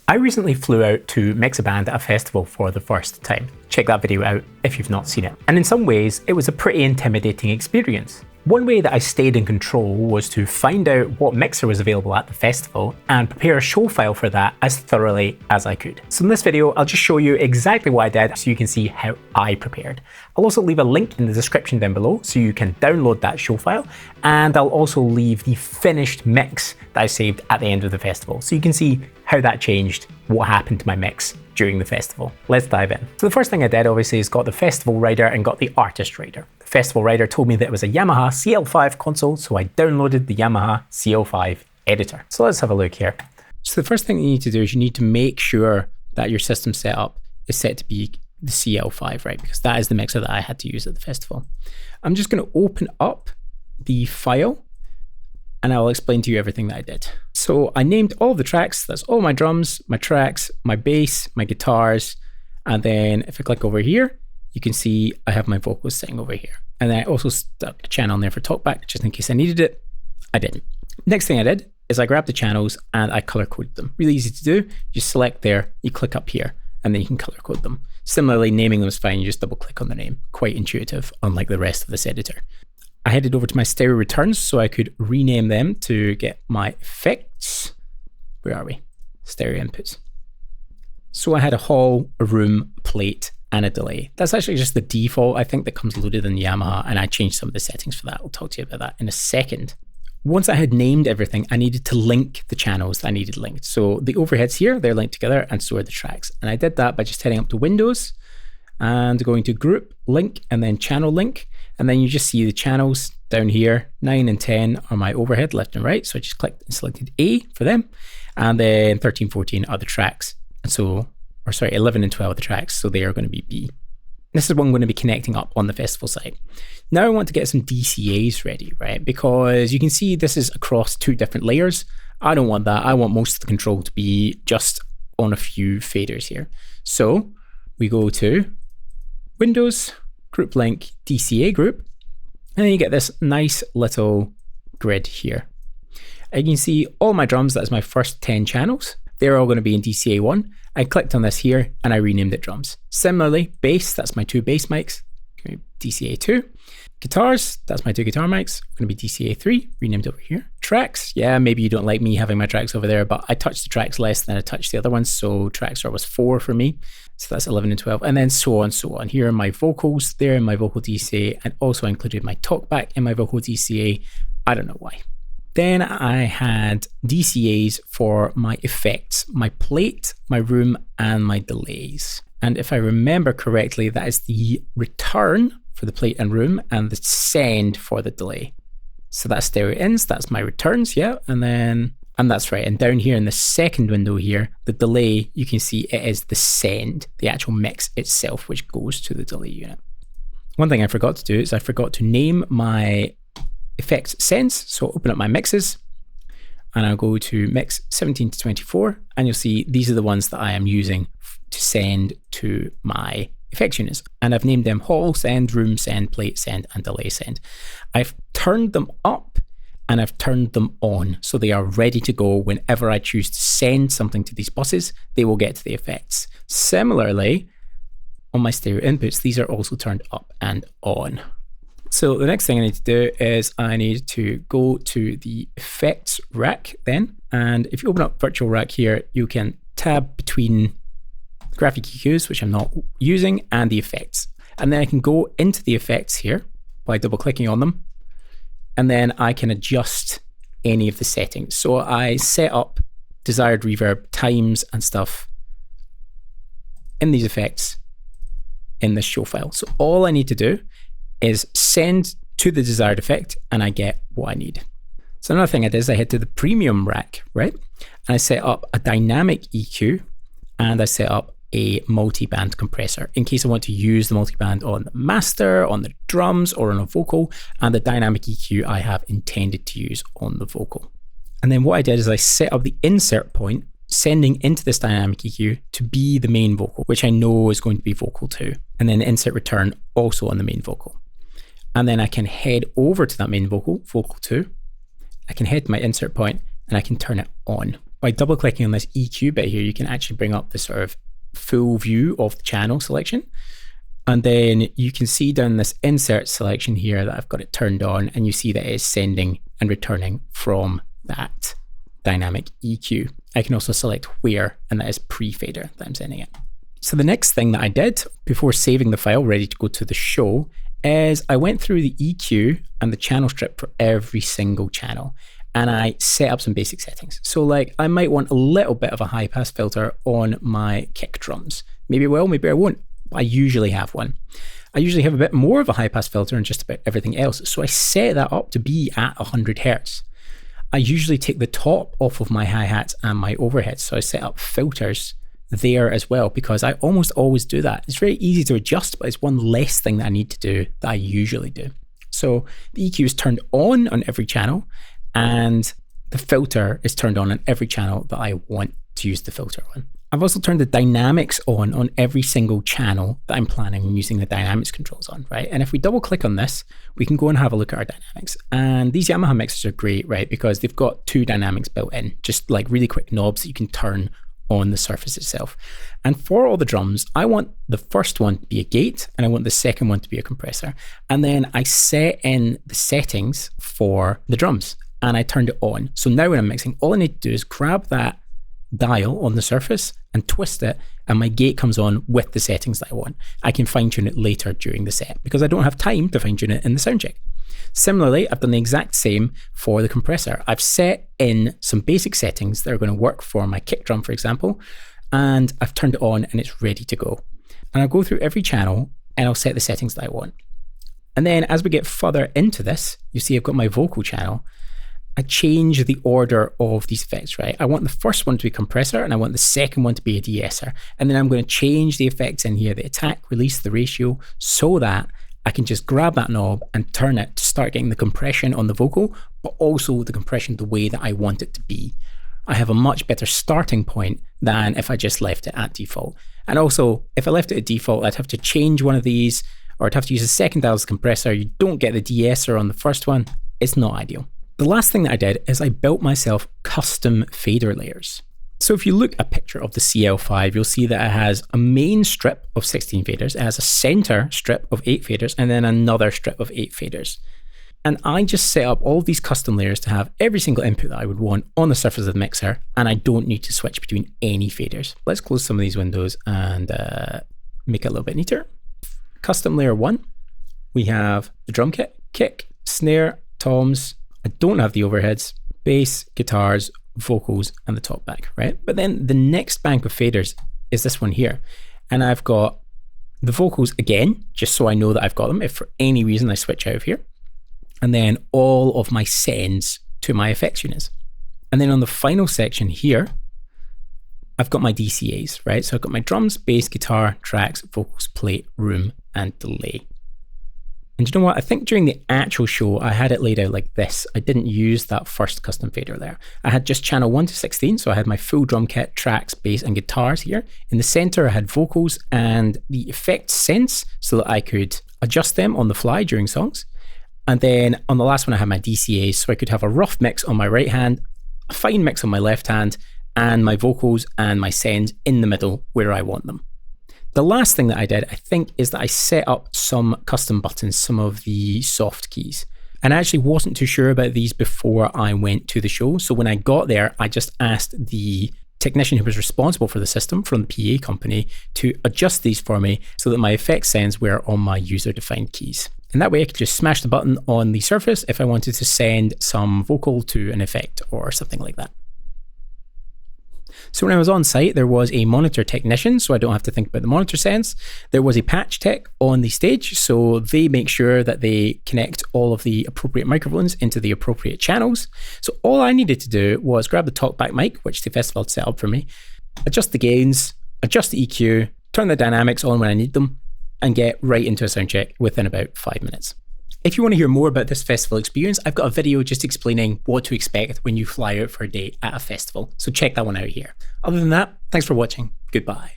I recently flew out to mix a band at a festival for the first time. Check that video out if you've not seen it. And in some ways, it was a pretty intimidating experience. One way that I stayed in control was to find out what mixer was available at the festival and prepare a show file for that as thoroughly as I could. So in this video, I'll just show you exactly what I did so you can see how I prepared. I'll also leave a link in the description down below so you can download that show file, and I'll also leave the finished mix that I saved at the end of the festival so you can see how that changed, what happened to my mix during the festival. Let's dive in. So the first thing I did obviously is got the festival rider and got the artist rider. The festival rider told me that it was a Yamaha CL5 console, so I downloaded the Yamaha CL5 editor. So let's have a look here. So the first thing you need to do is you need to make sure that your system setup is set to be the CL5, right? Because that is the mixer that I had to use at the festival. I'm just going to open up the file and I'll explain to you everything that I did. So I named all the tracks. That's all my drums, my tracks, my bass, my guitars. And then if I click over here, you can see I have my vocals sitting over here. And then I also stuck a channel in there for talkback, just in case I needed it. I didn't. Next thing I did is I grabbed the channels and I color coded them. Really easy to do. You select there, you click up here, and then you can color code them. Similarly, naming them is fine. You just double click on the name. Quite intuitive, unlike the rest of this editor. I headed over to my stereo returns so I could rename them to get my effects. Where are we? Stereo inputs. So I had a hall, a room, a plate, and a delay. That's actually just the default, I think, that comes loaded in the Yamaha, and I changed some of the settings for that. I'll talk to you about that in a second. Once I had named everything, I needed to link the channels that I needed linked. So the overheads here, they're linked together, and so are the tracks. And I did that by just heading up to Windows and going to Group, Link, and then Channel Link. And then you just see the channels down here. 9 and 10 are my overhead, left and right. So I just clicked and selected A for them. And then 13, 14 are the tracks. And so, 11 and 12 are the tracks. So they are going to be B. This is what I'm going to be connecting up on the festival site. Now I want to get some DCAs ready, right? Because you can see this is across 2 different layers. I don't want that. I want most of the control to be just on a few faders here. So we go to Windows, Group Link, DCA group, and then you get this nice little grid here. And you can see all my drums, that's my first 10 channels. They're all going to be in DCA 1. I clicked on this here and I renamed it drums. Similarly, bass, that's my 2 bass mics, going to be DCA 2. Guitars, that's my 2 guitar mics, going to be DCA 3, renamed over here. Tracks, yeah, maybe you don't like me having my tracks over there, but I touched the tracks less than I touched the other ones, so tracks are always 4 for me. So that's 11 and 12, and then so on, so on. Here are my vocals, there in my vocal DCA, and also I included my talkback in my vocal DCA. I don't know why. Then I had DCAs for my effects, my plate, my room, and my delays. And if I remember correctly, that is the return for the plate and room and the send for the delay. So that's stereo ins, that's my returns, yeah, and that's right. And down here in the second window here, the delay, you can see it is the send, the actual mix itself, which goes to the delay unit. One thing I forgot to do is I forgot to name my effects sends. So I'll open up my mixes and I'll go to mix 17 to 24, and you'll see these are the ones that I am using to send to my effects units. And I've named them hall send, room send, plate send, and delay send. I've turned them up and I've turned them on, so they are ready to go whenever I choose to send something to these buses, they will get to the effects. Similarly, on my stereo inputs, these are also turned up and on. So the next thing I need to do is I need to go to the effects rack then. And if you open up virtual rack here, you can tab between graphic EQs, which I'm not using, and the effects. And then I can go into the effects here by double clicking on them. And then I can adjust any of the settings. So I set up desired reverb times and stuff in these effects in this show file. So all I need to do is send to the desired effect and I get what I need. So another thing I did is I head to the premium rack, right? And I set up a dynamic EQ and I set up a multi-band compressor in case I want to use the multi-band on the master, on the drums, or on a vocal, and the dynamic EQ I have intended to use on the vocal. And then what I did is I set up the insert point sending into this dynamic EQ to be the main vocal, which I know is going to be vocal 2, and then insert return also on the main vocal. And then I can head over to that main vocal, vocal 2. I can head to my insert point and I can turn it on By double clicking on this EQ bit here, you can actually bring up the sort of full view of the channel selection. And then you can see down this insert selection here that I've got it turned on, and you see that it is sending and returning from that dynamic EQ. I can also select where, and that is pre-fader that I'm sending it. So the next thing that I did before saving the file ready to go to the show is I went through the EQ and the channel strip for every single channel, and I set up some basic settings. So like I might want a little bit of a high pass filter on my kick drums. Maybe I will, maybe I won't. I usually have one. I usually have a bit more of a high pass filter on just about everything else. So I set that up to be at 100 Hertz. I usually take the top off of my hi-hats and my overheads. So I set up filters there as well, because I almost always do that. It's very easy to adjust, but it's one less thing that I need to do that I usually do. So the EQ is turned on every channel, and the filter is turned on every channel that I want to use the filter on. I've also turned the dynamics on every single channel that I'm planning on using the dynamics controls on, right? And if we double click on this, we can go and have a look at our dynamics. And these Yamaha mixers are great, right? Because they've got two dynamics built in, just like really quick knobs that you can turn on the surface itself. And for all the drums, I want the first one to be a gate, and I want the second one to be a compressor. And then I set in the settings for the drums, and I turned it on. So now when I'm mixing, all I need to do is grab that dial on the surface and twist it, and my gate comes on with the settings that I want. I can fine tune it later during the set because I don't have time to fine tune it in the sound check. Similarly, I've done the exact same for the compressor. I've set in some basic settings that are going to work for my kick drum, for example, and I've turned it on and it's ready to go. And I'll go through every channel and I'll set the settings that I want. And then as we get further into this, you see I've got my vocal channel. I change the order of these effects, right? I want the first one to be compressor, and I want the second one to be a de-esser. And then I'm going to change the effects in here, the attack, release, the ratio, so that I can just grab that knob and turn it to start getting the compression on the vocal, but also the compression the way that I want it to be. I have a much better starting point than if I just left it at default. And also, if I left it at default, I'd have to change one of these, or I'd have to use a second dial as a compressor. You don't get the de-esser on the first one. It's not ideal. The last thing that I did is I built myself custom fader layers. So if you look at a picture of the CL5, you'll see that it has a main strip of 16 faders, it has a center strip of 8 faders, and then another strip of 8 faders. And I just set up all of these custom layers to have every single input that I would want on the surface of the mixer, and I don't need to switch between any faders. Let's close some of these windows and make it a little bit neater. Custom layer 1, we have the drum kit, kick, snare, toms. I don't have the overheads, bass, guitars, vocals, and the top back, right? But then the next bank of faders is this one here. And I've got the vocals again, just so I know that I've got them if for any reason I switch out of here. And then all of my sends to my effects units. And then on the final section here, I've got my DCAs, right? So I've got my drums, bass, guitar, tracks, vocals, plate, room, and delay. And you know what? I think during the actual show, I had it laid out like this. I didn't use that first custom fader there. I had just channel 1 to 16. So I had my full drum kit, tracks, bass, and guitars here. In the center, I had vocals and the effect sense so that I could adjust them on the fly during songs. And then on the last one, I had my DCAs. So I could have a rough mix on my right hand, a fine mix on my left hand, and my vocals and my sends in the middle where I want them. The last thing that I did, I think, is that I set up some custom buttons, some of the soft keys. And I actually wasn't too sure about these before I went to the show. So when I got there, I just asked the technician who was responsible for the system from the PA company to adjust these for me so that my effects sends were on my user-defined keys. And that way I could just smash the button on the surface if I wanted to send some vocal to an effect or something like that. So when I was on site, there was a monitor technician, so I don't have to think about the monitor sends. There was a patch tech on the stage, so they make sure that they connect all of the appropriate microphones into the appropriate channels. So all I needed to do was grab the talkback mic, which the festival had set up for me, adjust the gains, adjust the EQ, turn the dynamics on when I need them, and get right into a sound check within about 5 minutes. If you want to hear more about this festival experience, I've got a video just explaining what to expect when you fly out for a day at a festival. So check that one out here. Other than that, thanks for watching. Goodbye.